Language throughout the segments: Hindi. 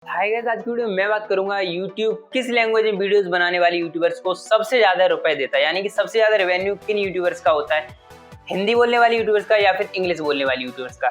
हाय गाइस, आज की वीडियो में मैं बात करूंगा यूट्यूब किस लैंग्वेज में वीडियोस बनाने वाले यूट्यूबर्स को सबसे ज्यादा रुपए देता है, यानी कि सबसे ज्यादा रेवेन्यू किन यूट्यूबर्स का होता है, हिंदी बोलने वाले यूट्यूबर्स का या फिर इंग्लिश बोलने वाले यूट्यूबर्स का।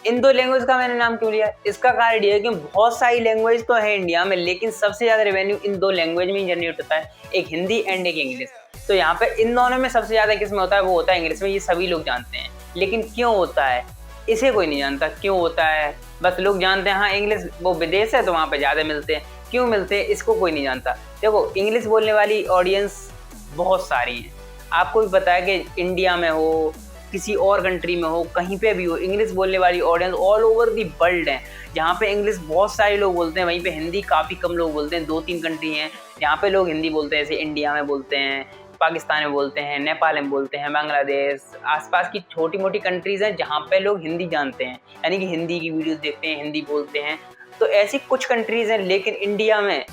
इन दो लैंग्वेज का मैंने नाम क्यों लिया, इसका कारण ये है कि बहुत सारी लैंग्वेज तो है इंडिया में, लेकिन सबसे ज्यादा रेवेन्यू इन दो लैंग्वेज में जनरेट होता है, एक हिंदी एंड एक इंग्लिश। तो यहाँ पे इन दोनों में सबसे ज्यादा किस में होता है, वो होता है इंग्लिश में। ये सभी लोग जानते हैं, लेकिन क्यों होता है इसे कोई नहीं जानता क्यों होता है। बस लोग जानते हैं हाँ इंग्लिश वो विदेश है तो वहाँ पे ज़्यादा मिलते हैं, क्यों मिलते हैं इसको कोई नहीं जानता। देखो, इंग्लिश बोलने वाली ऑडियंस बहुत सारी है, आपको भी पता है कि इंडिया में हो, किसी और कंट्री में हो, कहीं पे भी हो, इंग्लिश बोलने वाली audience all over the world है। जहाँ पे इंग्लिश बहुत सारे लोग बोलते हैं, वहीं पे हिंदी काफ़ी कम लोग बोलते हैं। 2-3 कंट्री हैं जहाँ पे लोग हिंदी बोलते हैं, जैसे इंडिया में बोलते हैं, पाकिस्तान में बोलते हैं, नेपाल में बोलते हैं, बांग्लादेश, आसपास की छोटी मोटी कंट्रीज़ हैं जहाँ पे लोग हिंदी जानते हैं, यानी कि हिंदी की वीडियोस देखते हैं, हिंदी बोलते हैं। तो ऐसी कुछ कंट्रीज़ हैं, लेकिन इंडिया में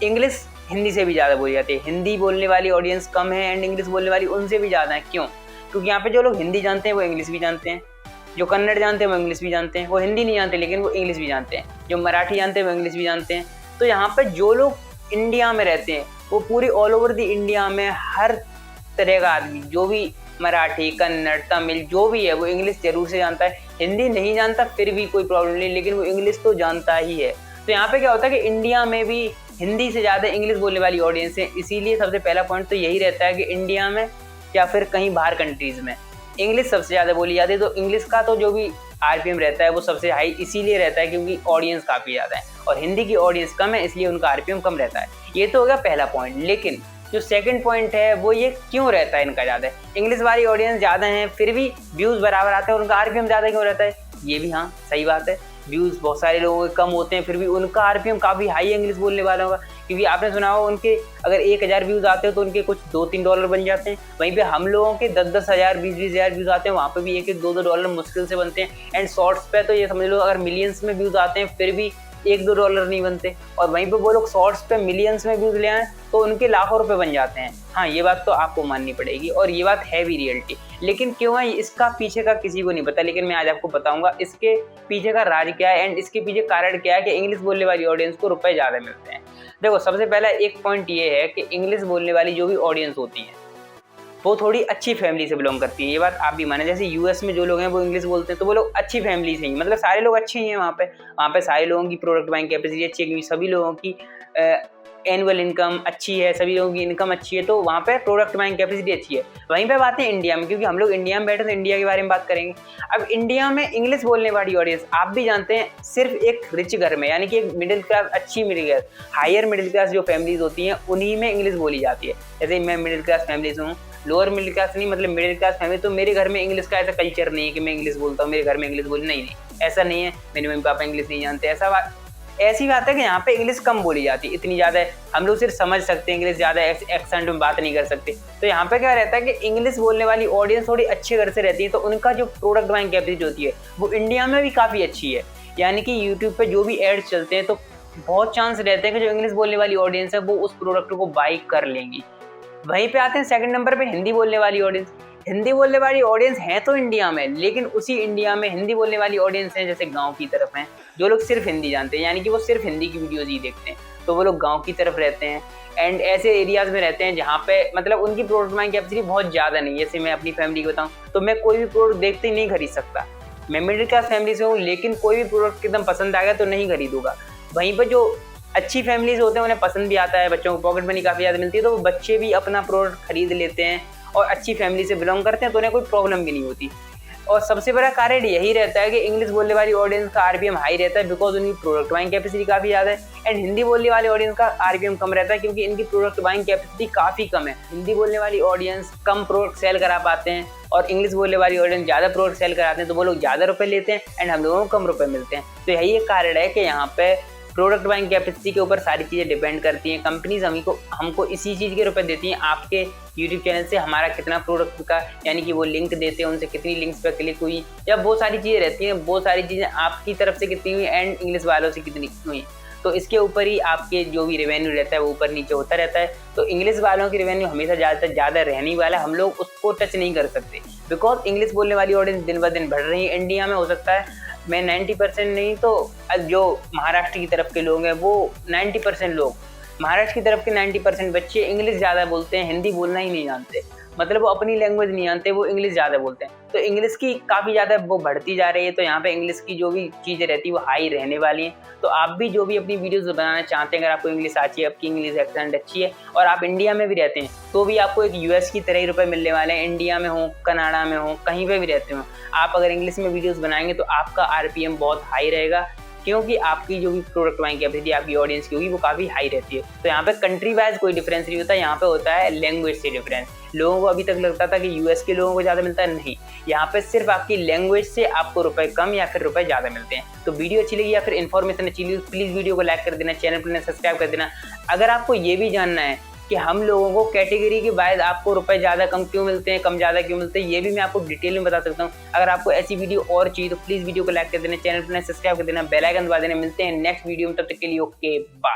इंग्लिश हिंदी से भी ज़्यादा बोली जाती है। हिंदी बोलने वाली ऑडियंस कम है एंड इंग्लिश बोलने वाली उनसे भी ज़्यादा है। क्यों? क्योंकि यहाँ पे जो लोग हिंदी जानते हैं वो इंग्लिश भी जानते हैं, जो कन्नड़ जानते हैं वो इंग्लिश भी जानते हैं, वो हिंदी नहीं जानते लेकिन वो इंग्लिश भी जानते हैं, जो मराठी जानते हैं वो इंग्लिश भी जानते हैं। तो यहाँ पे जो लोग इंडिया में रहते हैं वो पूरी ऑल ओवर दी इंडिया में हर तरह का आदमी, जो भी मराठी, कन्नड़, तमिल जो भी है, वो इंग्लिश जरूर से जानता है। हिंदी नहीं जानता फिर भी कोई प्रॉब्लम नहीं, लेकिन वो इंग्लिश तो जानता ही है। तो यहाँ पे क्या होता है कि इंडिया में भी हिंदी से ज़्यादा इंग्लिश बोलने वाली ऑडियंस है। इसीलिए सबसे पहला पॉइंट तो यही रहता है कि इंडिया में या फिर कहीं बाहर कंट्रीज़ में इंग्लिश सबसे ज़्यादा बोली जाती है। तो इंग्लिश का तो जो भी आरपीएम रहता है वो सबसे हाई इसीलिए रहता है क्योंकि ऑडियंस काफ़ी ज़्यादा है, और हिंदी की ऑडियंस कम है इसलिए उनका आरपीएम कम रहता है। ये तो हो गया पहला पॉइंट। लेकिन जो सेकंड पॉइंट है वो ये क्यों रहता है इनका ज़्यादा, इंग्लिश वाली ऑडियंस ज़्यादा है फिर भी व्यूज़ बराबर आते हैं, उनका आरपीएम ज़्यादा क्यों रहता है? ये भी हाँ सही बात है, व्यूज़ बहुत सारे लोगों के कम होते हैं फिर भी उनका आरपीएम काफ़ी हाई है इंग्लिश बोलने वालों का। क्योंकि आपने सुना होगा उनके अगर 1000 व्यूज़ आते हो तो उनके कुछ $2-3 बन जाते हैं, वहीं पे हम लोगों के 10-10 हज़ार 20-20 हज़ार व्यूज़ आते हैं, वहाँ पे भी 1-1 $2-2 डॉलर मुश्किल से बनते हैं। एंड शॉर्ट्स पे तो ये समझ लो अगर मिलियंस में व्यूज़ आते हैं फिर भी $1-2 नहीं बनते, और वहीं पे वो लोग शॉर्ट्स पे मिलियंस में व्यूज़ ले आए तो उनके लाखों रुपए बन जाते हैं। हाँ ये बात तो आपको माननी पड़ेगी और ये बात है भी रियलिटी। लेकिन क्यों है इसका पीछे का किसी को नहीं पता, लेकिन मैं आज आपको बताऊंगा इसके पीछे का राज क्या है एंड इसके पीछे कारण क्या है कि इंग्लिश बोलने वाली ऑडियंस को रुपए ज़्यादा मिलते हैं। देखो, सबसे पहला एक पॉइंट ये है कि इंग्लिश बोलने वाली जो भी ऑडियंस होती है वो थोड़ी अच्छी फैमिली से बिलोंग करती है। ये बात आप भी माने, जैसे यूएस में जो लोग हैं वो इंग्लिश बोलते हैं तो वो लोग अच्छी फैमिली से ही, मतलब सारे लोग अच्छे ही हैं वहाँ पे सारे लोगों की प्रोडक्ट बाइंग कैपेसिटी अच्छी है, क्योंकि सभी लोगों की एनुअल इनकम अच्छी है, सभी लोगों की इनकम अच्छी है, तो वहाँ पे प्रोडक्ट बाइंग कैपेसिटी अच्छी है। वहीं पे बात है इंडिया में, क्योंकि हम लोग इंडिया में बैठे तो इंडिया के बारे में बात करेंगे। अब इंडिया में इंग्लिश बोलने वाली ऑडियंस आप भी जानते हैं सिर्फ एक रिच घर में, यानी कि एक मिडिल क्लास, अच्छी middle class, higher middle class जो फैमिलीज होती हैं उन्हीं में इंग्लिश बोली जाती है। जैसे मैं मिडिल क्लास फैमिली से हूँ, लोअर मिडिल क्लास नहीं, मतलब मिडिल क्लास फैमिली, तो मेरे घर में इंग्लिश का ऐसा कल्चर नहीं है कि मैं इंग्लिश बोलता हूँ, मेरे घर में इंग्लिश बोली नहीं, ऐसा नहीं है। मेरे मम्मी पापा इंग्लिश नहीं जानते, ऐसी बात है कि यहाँ पे इंग्लिश कम बोली जाती है, इतनी ज़्यादा है हम लोग सिर्फ समझ सकते हैं इंग्लिश, ज़्यादा एक्सेंट में बात नहीं कर सकते। तो यहाँ पे क्या रहता है कि इंग्लिश बोलने वाली ऑडियंस थोड़ी अच्छे घर से रहती है, तो उनका जो प्रोडक्ट बाइंग कैपेसिटी होती है वो इंडिया में भी काफ़ी अच्छी है। यानी कि यूट्यूब पे जो भी एड्स चलते हैं तो बहुत चांस रहते हैं कि जो इंग्लिश बोलने वाली ऑडियंस है वो उस प्रोडक्ट को बाई कर लेंगी। वहीं पे आते हैं सेकंड नंबर पे हिंदी बोलने वाली ऑडियंस। हिंदी बोलने वाली ऑडियंस है तो इंडिया में, लेकिन उसी इंडिया में हिंदी बोलने वाली ऑडियंस है जैसे गांव की तरफ हैं, जो लोग सिर्फ हिंदी जानते हैं, यानी कि वो सिर्फ हिंदी की वीडियोज़ ही देखते हैं, तो वो लोग गांव की तरफ रहते हैं एंड ऐसे एरियाज़ में रहते हैं जहाँ पे मतलब उनकी प्रोडक्ट बाइंग कैपेसिटी बहुत ज़्यादा नहीं है। जैसे मैं अपनी फैमिली को बताऊँ तो मैं कोई भी प्रोडक्ट देखते ही नहीं खरीद सकता। मैं मिडिल क्लास फैमिली से हूँ, लेकिन कोई भी प्रोडक्ट एकदम पसंद आ गया तो नहीं खरीदूंगा। वहीं पर जो अच्छी फैमिलीज होते हैं उन्हें पसंद भी आता है, बच्चों को पॉकेट मनी काफ़ी ज़्यादा मिलती है, तो वो बच्चे भी अपना प्रोडक्ट खरीद लेते हैं और अच्छी फैमिली से बिलोंग करते हैं तो उन्हें कोई प्रॉब्लम भी नहीं होती। और सबसे बड़ा कारण यही रहता है कि इंग्लिश बोलने वाली ऑडियंस का आरपीएम हाई रहता है बिकॉज उनकी प्रोडक्ट बाइंग कैपेसिटी काफ़ी ज़्यादा है, एंड हिंदी बोलने वाली ऑडियंस का आरपीएम कम रहता है क्योंकि इनकी प्रोडक्ट बाइंग कैपेसिटी काफ़ी कम है। हिंदी बोलने वाली ऑडियंस कम प्रोडक्ट सेल करा पाते हैं और इंग्लिश बोलने वाली ऑडियंस ज़्यादा प्रोडक्ट सेल कराते हैं, तो वो लोग ज़्यादा रुपये लेते हैं एंड हम लोगों को कम रुपये मिलते हैं। तो यही एक कारण है कि यहाँ पे प्रोडक्ट बाइंग कैपेसिटी के ऊपर सारी चीज़ें डिपेंड करती हैं। कंपनीज हमको इसी चीज़ के रुपए देती हैं, आपके यूट्यूब चैनल से हमारा कितना प्रोडक्ट का, यानी कि वो लिंक देते हैं, उनसे कितनी लिंक्स पर क्लिक हुई, या बहुत सारी चीज़ें रहती हैं, बहुत सारी चीज़ें आपकी तरफ से कितनी हुई एंड इंग्लिश वालों से कितनी हुई, तो इसके ऊपर ही आपके जो भी रेवेन्यू रहता है वो ऊपर नीचे होता रहता है। तो इंग्लिश वालों की रेवेन्यू हमेशा ज़्यादा रहने वाला, हम लोग उसको टच नहीं कर सकते बिकॉज इंग्लिश बोलने वाली ऑडियंस दिन ब दिन बढ़ रही है इंडिया में। हो सकता है मैं 90% नहीं तो जो महाराष्ट्र की तरफ के लोग हैं वो 90% लोग, महाराष्ट्र की तरफ के 90% बच्चे इंग्लिश ज़्यादा बोलते हैं, हिंदी बोलना ही नहीं जानते। मतलब वो अपनी लैंग्वेज नहीं जानते, वो इंग्लिश ज़्यादा बोलते हैं। तो इंग्लिश की काफ़ी ज़्यादा वो बढ़ती जा रही है, तो यहाँ पे इंग्लिश की जो भी चीज़ें रहती है वो हाई रहने वाली हैं। तो आप भी जो भी अपनी वीडियोज़ बनाना चाहते हैं, अगर आपको इंग्लिश आती है, आपकी इंग्लिश एक्सेंट अच्छी है और आप इंडिया में भी रहते हैं, तो भी आपको एक यूएस की तरह ही रुपए मिलने वाले हैं। इंडिया में हो, कनाडा में हो, कहीं पे भी रहते हो, आप अगर इंग्लिश में वीडियोज़ बनाएंगे तो आपका आरपीएम बहुत हाई रहेगा, क्योंकि आपकी जो भी प्रोडक्ट बाइंग कैपेसिटी आपकी ऑडियंस की होगी वो काफ़ी हाई रहती है। तो यहाँ पे कंट्री वाइज कोई डिफरेंस नहीं होता, यहाँ पे होता है लैंग्वेज से डिफरेंस। लोगों को अभी तक लगता था कि यूएस के लोगों को ज़्यादा मिलता है, नहीं, यहाँ पे सिर्फ आपकी लैंग्वेज से आपको रुपए कम या फिर रुपए ज़्यादा मिलते हैं। तो वीडियो अच्छी लगी या फिर इन्फॉर्मेशन अच्छी लगी, प्लीज़ वीडियो को लाइक कर देना, चैनल पर सब्सक्राइब कर देना। अगर आपको ये भी जानना है कि हम लोगों को कैटेगरी के बाद आपको रुपए ज़्यादा कम क्यों मिलते हैं, कम ज़्यादा क्यों मिलते हैं, ये भी मैं आपको डिटेल में बता सकता हूँ। अगर आपको ऐसी वीडियो और चाहिए तो प्लीज़ वीडियो को लाइक कर देना, चैनल पर सब्सक्राइब कर देना, बेल आइकन दबा देना। मिलते हैं नेक्स्ट वीडियो में, तब तक के लिए ओके बाय।